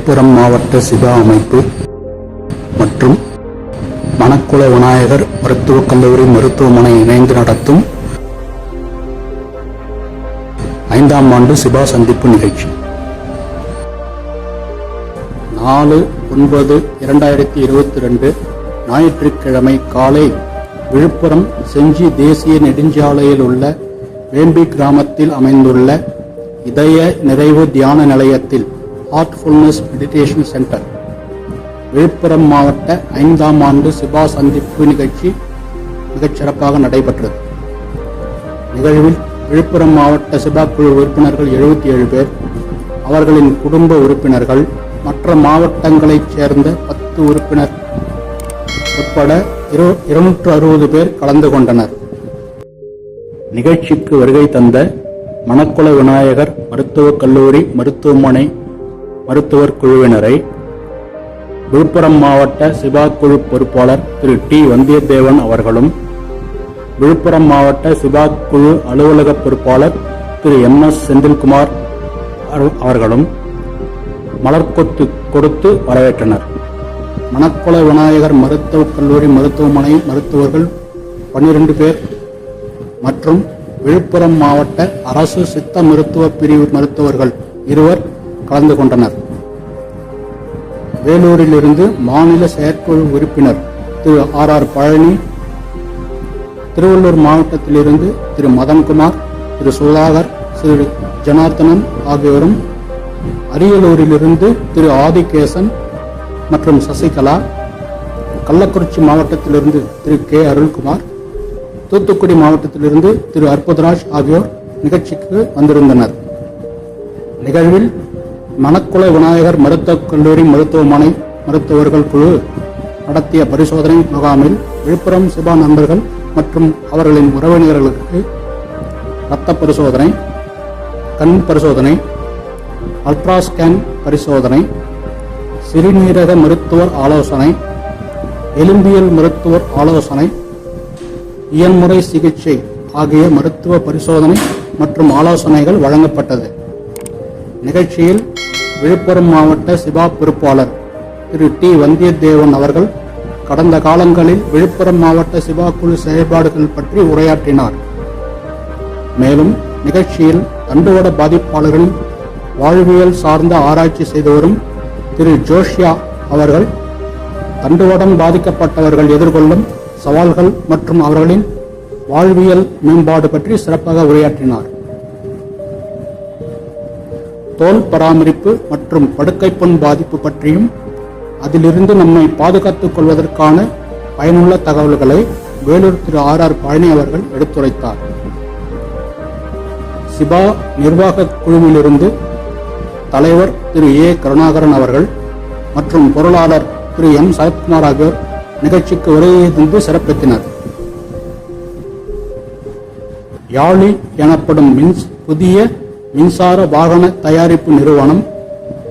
விழுப்புரம் மாவட்ட சிபா அமைப்பு மற்றும் மணக்குள விநாயகர் மருத்துவக் கல்லூரி மருத்துவமனை இணைந்து நடத்தும் 5ஆம் ஆண்டு சிபா சந்திப்பு நிகழ்ச்சி 4/9/2022 ஞாயிற்றுக்கிழமை காலை விழுப்புரம் செஞ்சி தேசிய நெடுஞ்சாலையில் உள்ள வேம்பி கிராமத்தில் அமைந்துள்ள இதய நிறைவு தியான நிலையத்தில் ஹார்ட்ஃபுல்னஸ் மெடிடேஷன் சென்டர் விழுப்புரம் மாவட்ட 5ஆம் ஆண்டு சிபா சந்திப்பு நிகழ்ச்சி மிகச் சிறப்பாக நடைபெற்றது. நிகழ்வில் விழுப்புரம் மாவட்ட சிபா குழு உறுப்பினர்கள் 77 பேர், அவர்களின் குடும்ப உறுப்பினர்கள், மற்ற மாவட்டங்களைச் சேர்ந்த 10 உறுப்பினர் உட்பட 260 பேர் கலந்து கொண்டனர். நிகழ்ச்சிக்கு வருகை தந்த மணக்குள விநாயகர் மருத்துவக் கல்லூரி மருத்துவமனை மருத்துவர் குழுவினரை விழுப்புரம் மாவட்ட சிபா குழு பொறுப்பாளர் திரு டி வந்தியத்தேவன் அவர்களும், விழுப்புரம் மாவட்ட சிபா குழு அலுவலக பொறுப்பாளர் திரு MS செந்தில்குமார் அவர்களும் மலர்கொத்து கொடுத்து வரவேற்றனர். மணக்குள விநாயகர் மருத்துவக் கல்லூரி மருத்துவமனை மருத்துவர்கள் 12 பேர் மற்றும் விழுப்புரம் மாவட்ட அரசு சித்த மருத்துவ பிரிவு மருத்துவர்கள் 2 கலந்து கொண்டனர். வேலூரிலிருந்து மாநில செயற்குழு உறுப்பினர் திரு RR பழனி, திருவள்ளூர் மாவட்டத்திலிருந்து திரு மதன்குமார், திரு சுதாகர், திரு ஜனார்த்தனன் ஆகியோரும், அரியலூரிலிருந்து திரு ஆதிகேசன் மற்றும் சசிகலா, கள்ளக்குறிச்சி மாவட்டத்திலிருந்து திரு K அருள்குமார், தூத்துக்குடி மாவட்டத்திலிருந்து திரு அற்புதராஜ் ஆகியோர் நிகழ்ச்சிக்கு வந்திருந்தனர். நிகழ்வில் மணக்குள விநாயகர் மருத்துவக் கல்லூரி மருத்துவமனை மருத்துவர்கள் குழு நடத்திய பரிசோதனை முகாமில் விழுப்புரம் சிபா நண்பர்கள் மற்றும் அவர்களின் உறவினர்களுக்கு இரத்த பரிசோதனை, கண் பரிசோதனை, அல்ட்ராஸ்கேன் பரிசோதனை, சிறுநீரக மருத்துவர் ஆலோசனை, எலும்பியல் மருத்துவர் ஆலோசனை, இயன்முறை சிகிச்சை ஆகிய மருத்துவ பரிசோதனை மற்றும் ஆலோசனைகள் வழங்கப்பட்டது. நிகழ்ச்சியில் விழுப்புரம் மாவட்ட சிபா பொறுப்பாளர் திரு டி வந்தியத்தேவன் அவர்கள் கடந்த காலங்களில் விழுப்புரம் மாவட்ட சிபா குழு செயல்பாடுகள் பற்றி உரையாற்றினார். மேலும் நிகழ்ச்சியில் தண்டுவட பாதிப்பாளர்களின் வாழ்வியல் சார்ந்த ஆராய்ச்சி செய்து வரும் திரு ஜோஷியா அவர்கள் தண்டுவடம் பாதிக்கப்பட்டவர்கள் எதிர்கொள்ளும் சவால்கள் மற்றும் அவர்களின் வாழ்வியல் மேம்பாடு பற்றி சிறப்பாக உரையாற்றினார். தோல் பராமரிப்பு மற்றும் படுக்கைப்புண் பாதிப்பு பற்றியும் அதிலிருந்து நம்மை பாதுகாத்துக் கொள்வதற்கான பயனுள்ள தகவல்களை வேலூர் திரு RR பழனி அவர்கள் எடுத்துரைத்தார். சிபா நிர்வாக குழுவிலிருந்து தலைவர் திரு A கருணாகரன் அவர்கள் மற்றும் பொருளாளர் திரு M சரத்குமார் ஆகியோர் நிகழ்ச்சிக்கு வருகை தந்து சிறப்பித்தனர். யாழி எனப்படும் புதிய மின்சார வாகன தயாரிப்பு நிறுவனம்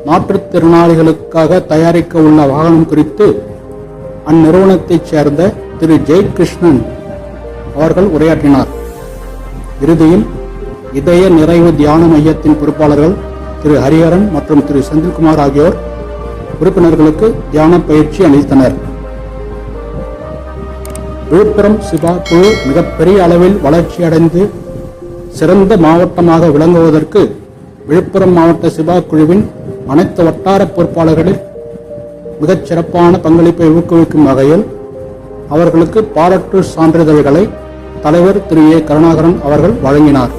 மாற்றுத்திறனாளிகளுக்காக தயாரிக்க உள்ள வாகனம் குறித்து அந்நிறுவனத்தைச் சேர்ந்த திரு ஜெயகிருஷ்ணன் அவர்கள் உரையாற்றினார். இறுதியில் இதய நிறைவு தியான மையத்தின் பொறுப்பாளர்கள் திரு ஹரிஹரன் மற்றும் திரு செந்தில்குமார் ஆகியோர் உறுப்பினர்களுக்கு தியான பயிற்சி அளித்தனர். விழுப்புரம் சிபா குழு மிகப்பெரிய அளவில் வளர்ச்சியடைந்து சிறந்த மாவட்டமாக விளங்குவதற்கு விழுப்புரம் மாவட்ட சிபா குழுவின் அனைத்து வட்டார பொறுப்பாளர்களில் மிகச் சிறப்பான பங்களிப்பை ஊக்குவிக்கும் வகையில் அவர்களுக்கு பாராட்டு சான்றிதழ்களை தலைவர் திரு A கருணாகரன் அவர்கள் வழங்கினார்.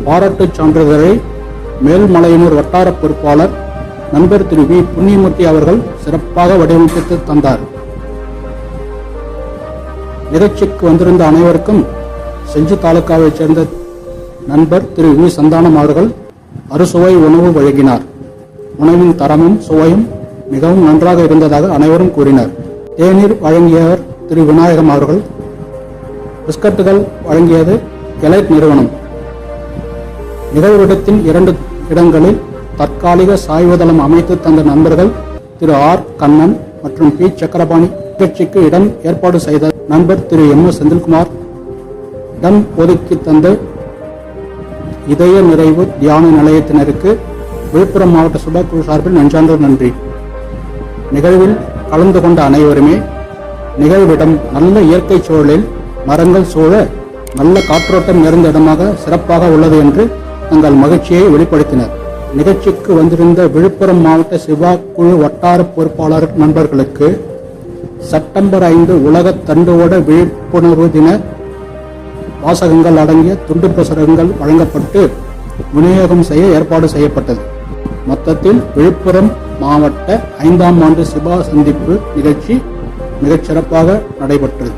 பாராட்டு சான்றிதழை மேல்மலையனூர் வட்டார பொறுப்பாளர் நண்பர் திரு V புண்ணியமூர்த்தி அவர்கள் சிறப்பாக வடிவமைத்து தந்தார். நிகழ்ச்சிக்கு வந்திருந்த அனைவருக்கும் செஞ்சி தாலுகாவைச் சேர்ந்த நண்பர் திரு V சந்தானம் அவர்கள் அறுசுவை உணவு வழங்கினார். உணவின் தரமும் சுவையும் மிகவும் நன்றாக இருந்ததாக அனைவரும் கூறினர். தேநீர் வழங்கியவர் திரு விநாயகம் அவர்கள். பிஸ்கட்டுகள் வழங்கியது எலைட் நிறுவனம். நிகழ்விடத்தின் 2 இடங்களில் தற்காலிக சாய்வுதளம் அமைத்து தந்த நண்பர்கள் திரு R கண்ணன் மற்றும் P சக்கரபாணி. நிகழ்ச்சிக்கு இடம் ஏற்பாடு செய்த நண்பர் திரு MS செந்தில்குமார், இடம் ஒதுக்கி தந்த இதய நிறைவு தியான நிலையத்தினருக்கு விழுப்புரம் மாவட்ட சுபா குழு சார்பில் நெஞ்சார்ந்த நன்றி. நிகழ்வில் கலந்து கொண்ட அனைவருமே நிகழ்விடம் நல்ல இயற்கை சூழலில் மரங்கள் சூழ நல்ல காற்றோட்டம் நிறைந்த இடமாக சிறப்பாக உள்ளது என்று தங்கள் மகிழ்ச்சியை வெளிப்படுத்தினர். நிகழ்ச்சிக்கு வந்திருந்த விழுப்புரம் மாவட்ட சிவா குழு வட்டார பொறுப்பாளர் நண்பர்களுக்கு செப்டம்பர் 5 உலக தண்டுவட விழிப்புணர்வு தின வாசகங்கள் அடங்கிய துண்டு பிரசுரங்கள் வழங்கப்பட்டு விநியோகம் செய்ய ஏற்பாடு செய்யப்பட்டது. மொத்தத்தில் விழுப்புரம் மாவட்ட 5ஆம் ஆண்டு சிபா சந்திப்பு நிகழ்ச்சி மிகச் சிறப்பாக நடைபெற்றது.